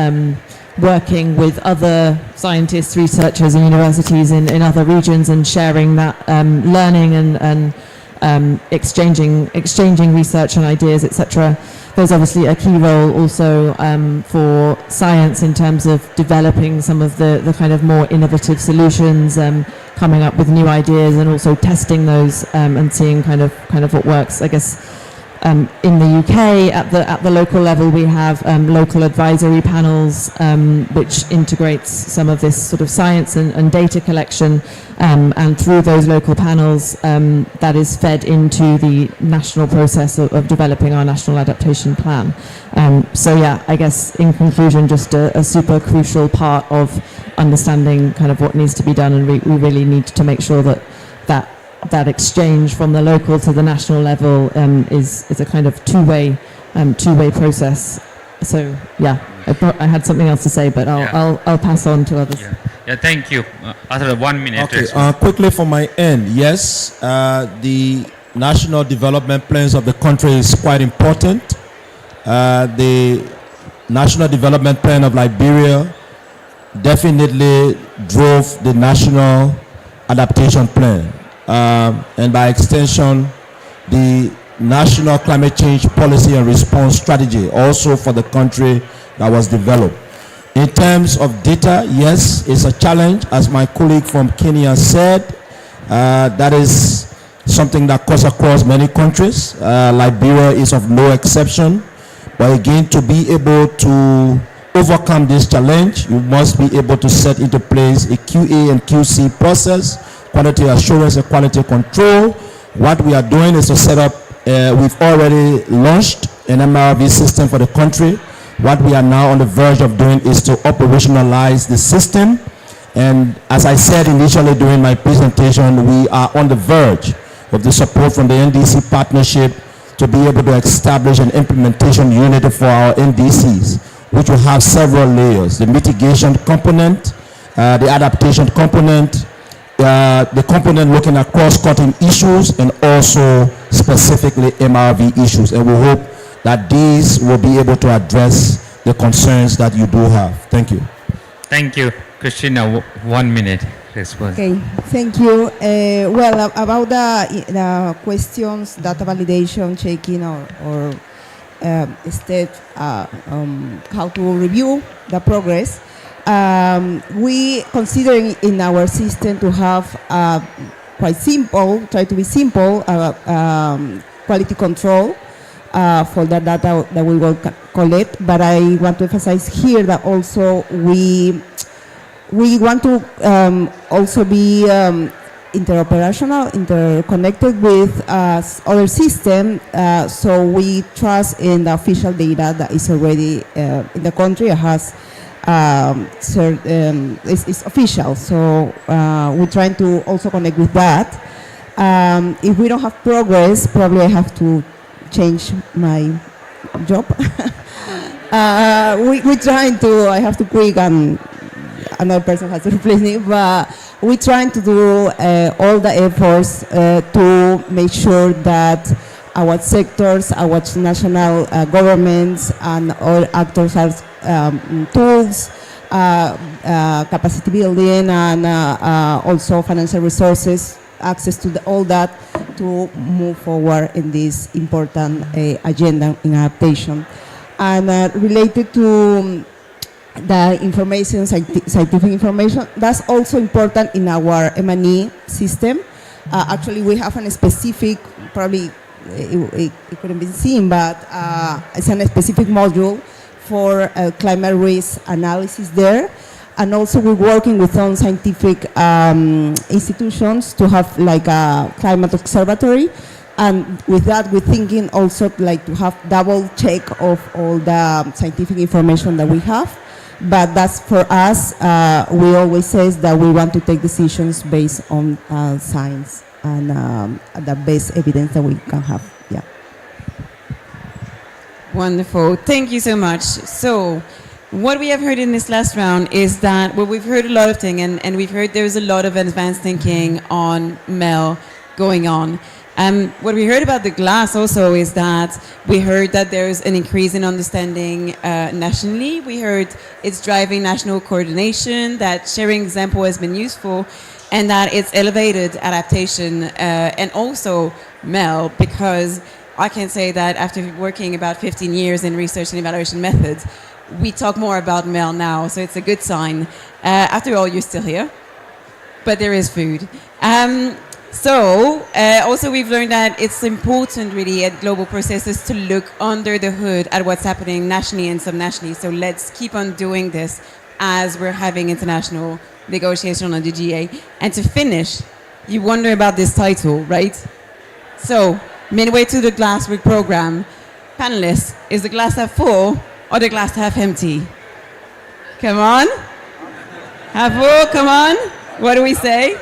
working with other scientists, researchers and universities in other regions, and sharing that learning and exchanging research and ideas, etc. There's obviously a key role also for science in terms of developing some of the kind of more innovative solutions, coming up with new ideas, and also testing those and seeing kind of what works. I guess in the UK at the local level we have local advisory panels which integrates some of this sort of science and data collection, and through those local panels that is fed into the national process of developing our national adaptation plan. So yeah, I guess in conclusion, just a super crucial part of understanding kind of what needs to be done, and we really need to make sure that exchange from the local to the national level is a kind of two-way process. So yeah, I had something else to say, but I'll pass on to others. Yeah, thank you. After 1 minute. Okay, quickly from my end, yes, the national development plans of the country is quite important. The National Development Plan of Liberia definitely drove the National Adaptation Plan. And by extension, the National Climate Change Policy and Response Strategy also for the country that was developed. In terms of data, yes, it's a challenge, as my colleague from Kenya said. That is something that cuts across many countries. Liberia is of no exception. But again, to be able to overcome this challenge, you must be able to set into place a QA and QC process, quality assurance and quality control. What we are doing is to set up, we've already launched an MRV system for the country. What we are now on the verge of doing is to operationalize the system. And as I said initially during my presentation, we are on the verge of the support from the NDC partnership to be able to establish an implementation unit for our NDCs, which will have several layers: the mitigation component, the adaptation component, the component looking at cross-cutting issues, and also specifically MRV issues. And we hope that these will be able to address the concerns that you do have. Thank you. Thank you. Christina, 1 minute response. Okay, thank you. Well, about the questions, data validation, checking, or step, how to review the progress. We considering in our system to have quite simple, try to be simple, quality control for the data that we will collect. But I want to emphasize here that also we want to also be interoperational, interconnected with other systems, so we trust in the official data that is already in the country, has it's official. So we're trying to also connect with that. If we don't have progress, probably I have to change my job. We're trying to, I have to quit and another person has to replace me, but we're trying to do all the efforts to make sure that our sectors, our national governments and all actors have tools, capacity building, and also financial resources, access to all that to move forward in this important agenda in adaptation. And related to the information, scientific information, that's also important in our M&E system. Actually, we have a specific, probably it couldn't be seen, but it's a specific module for climate risk analysis there. And also we're working with some scientific institutions to have like a climate observatory. And with that, we're thinking also like to have double check of all the scientific information that we have. But that's for us, we always say that we want to take decisions based on science and the best evidence that we can have. Yeah. Wonderful. Thank you so much. So what we have heard in this last round is that, well, we've heard a lot of things, and we've heard there's a lot of advanced thinking on MEL going on. What we heard about the glass also is that we heard that there's an increase in understanding nationally. We heard it's driving national coordination, that sharing example has been useful, and that it's elevated adaptation and also MEL, because I can say that after working about 15 years in research and evaluation methods, we talk more about MEL now, so it's a good sign. After all, you're still here, but there is food. Also we've learned that it's important really at global processes to look under the hood at what's happening nationally and subnationally. So let's keep on doing this as we're having international negotiation on the GA. And to finish, you wonder about this title, right? So, midway to the Glasswork program, panelists, is the glass half full or the glass half empty? Come on. Half full, come on. What do we say?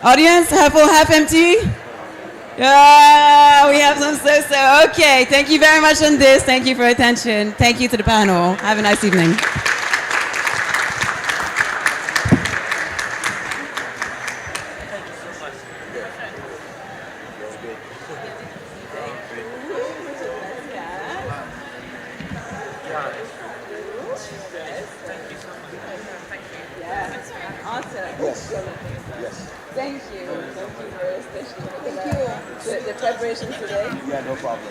Audience, half full, half empty? Yeah, we have some so. Okay, thank you very much on this. Thank you for attention. Thank you to the panel. Have a nice evening. Thank you. Thank you for especially the preparation today. Yeah, no problem.